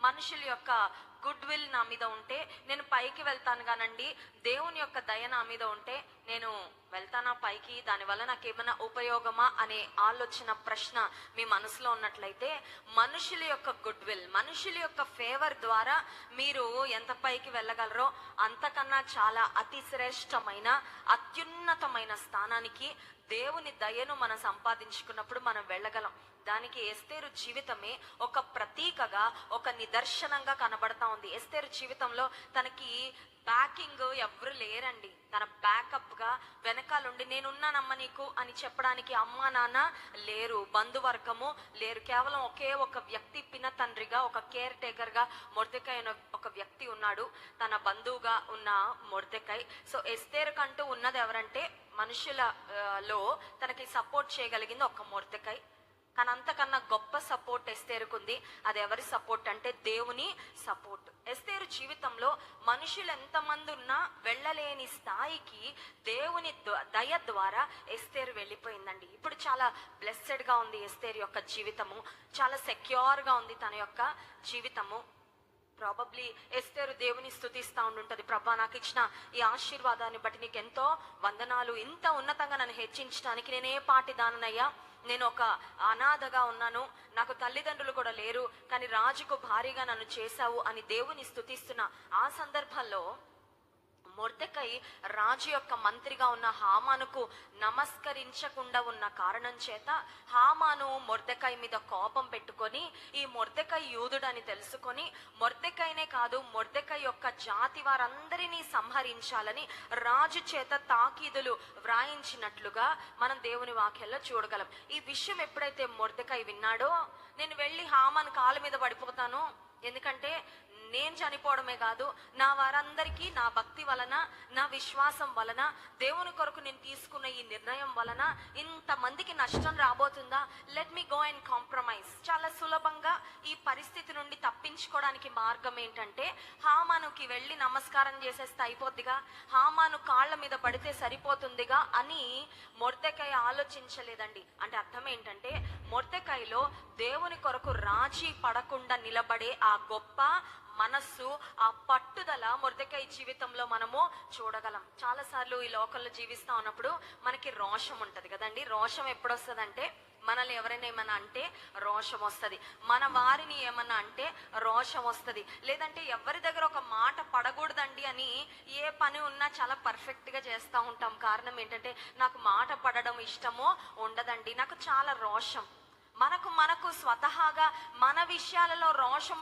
మనుషుల యొక్క good will నా మీద ఉంటే నేను పైకి వెళ్తాను కానండి, దేవుని యొక్క దయ నా మీద ఉంటే నేను వెళ్తానా పైకి, దానివల్ల నాకు ఏమైనా ఉపయోగమా అనే ఆలోచన ప్రశ్న మీ మనసులో ఉన్నట్లయితే, మనుషుల యొక్క గుడ్ విల్, మనుషుల యొక్క ఫేవర్ ద్వారా మీరు ఎంత పైకి వెళ్ళగలరో అంతకన్నా చాలా అతి శ్రేష్టమైన అత్యున్నతమైన స్థానానికి దేవుని దయను మనం సంపాదించుకున్నప్పుడు మనం వెళ్ళగలం. దానికి ఎస్తేరు జీవితమే ఒక ప్రతీకగా, ఒక నిదర్శనంగా కనబడతా ఉంది. ఎస్తేరు జీవితంలో తనకి బ్యాకింగ్ ఎవరు లేరండి. తన బ్యాకప్ గా వెనకాలండి నేనున్నానమ్మ నీకు అని చెప్పడానికి అమ్మ నాన్న లేరు, బంధువర్గము లేరు. కేవలం ఒకే ఒక వ్యక్తి, పిన తండ్రిగా, ఒక కేర్ టేకర్ గా మొర్దెకై అనే ఒక వ్యక్తి ఉన్నాడు, తన బంధువుగా ఉన్న మొర్దెకై. సో ఎస్తేరు కంటూ ఉన్నది ఎవరంటే, మనుషులలో తనకి సపోర్ట్ చేయగలిగింది ఒక మొర్దెకై. కానీ అంతకన్నా గొప్ప సపోర్ట్ ఎస్తేరుకుంది. అది ఎవరి సపోర్ట్ అంటే దేవుని సపోర్ట్. ఎస్తేరు జీవితంలో మనుషులు ఎంతమంది ఉన్నా వెళ్ళలేని స్థాయికి దేవుని దయ ద్వారా ఎస్తేరు వెళ్ళిపోయిందండి. ఇప్పుడు చాలా బ్లెస్సెడ్ గా ఉంది ఎస్తేరు యొక్క జీవితము, చాలా సెక్యూర్ గా ఉంది తన యొక్క జీవితము. ప్రాబబ్లీ ఎస్తేరు దేవుని స్తుతిస్తూ ఉండుంటది, ప్రభా నాకు ఇచ్చిన ఈ ఆశీర్వాదాన్ని బట్టి నీకు ఎంతో వందనాలు, ఇంత ఉన్నతంగా నన్ను హెచ్చించడానికి నేనే పాటి దాననయ్యా, నేను ఒక అనాథగా ఉన్నాను, నాకు తల్లిదండ్రులు కూడా లేరు, కానీ రాజుకు భారీగా నన్ను చేశావు అని దేవుని స్తుతిస్తున్న ఆ సందర్భంలో మొర్దెకై రాజు యొక్క మంత్రిగా ఉన్న హామానుకు నమస్కరించకుండా ఉన్న కారణం చేత హామాను మొర్దెకై మీద కోపం పెట్టుకొని, ఈ మొర్దెకై యూదుడని తెలుసుకొని మొర్దెకైనే కాదు మొర్దెకై యొక్క జాతి వారందరినీ సంహరించాలని రాజు చేత తాకీదులు వ్రాయించినట్లుగా మనం దేవుని వాక్యంలో చూడగలం. ఈ విషయం ఎప్పుడైతే మొర్దెకై విన్నాడో, నేను వెళ్ళి హామాను కాళ్ళ మీద పడిపోతాను, ఎందుకంటే నేను చనిపోవడమే కాదు, నా వారందరికీ నా భక్తి వలన, నా విశ్వాసం వలన, దేవుని కొరకు నేను తీసుకున్న ఈ నిర్ణయం వలన ఇంతమందికి నష్టం రాబోతుందా, let me go and compromise. చాలా సులభంగా ఈ పరిస్థితి నుండి తప్పించుకోవడానికి మార్గం ఏంటంటే, హామానుకి వెళ్ళి నమస్కారం చేసేస్తే అయిపోద్దిగా, హామాను కాళ్ళ మీద పడితే సరిపోతుందిగా అని మొర్దెకై ఆలోచించలేదండి. అంటే అర్థం ఏంటంటే, మొర్దెకైలో దేవుని కొరకు రాజీ పడకుండా నిలబడే ఆ గొప్ప మనస్సు, ఆ పట్టుదల మొర్దెకై జీవితంలో మనము చూడగలం. చాలాసార్లు ఈ లోకంలో జీవిస్తా ఉన్నప్పుడు మనకి రోషం ఉంటది కదండి. రోషం ఎప్పుడు వస్తుందంటే, మనల్ని ఎవరైనా ఏమన్నా అంటే రోషం వస్తుంది, మన వారిని ఏమన్నా అంటే రోషం వస్తుంది, లేదంటే ఎవరి దగ్గర ఒక మాట పడకూడదండి అని ఏ పని ఉన్నా చాలా పర్ఫెక్ట్గా చేస్తూ ఉంటాం. కారణం ఏంటంటే, నాకు మాట పడడం ఇష్టమో ఉండదండి, నాకు చాలా రోషం. మనకు స్వతహాగా మన విషయాలలో రోషం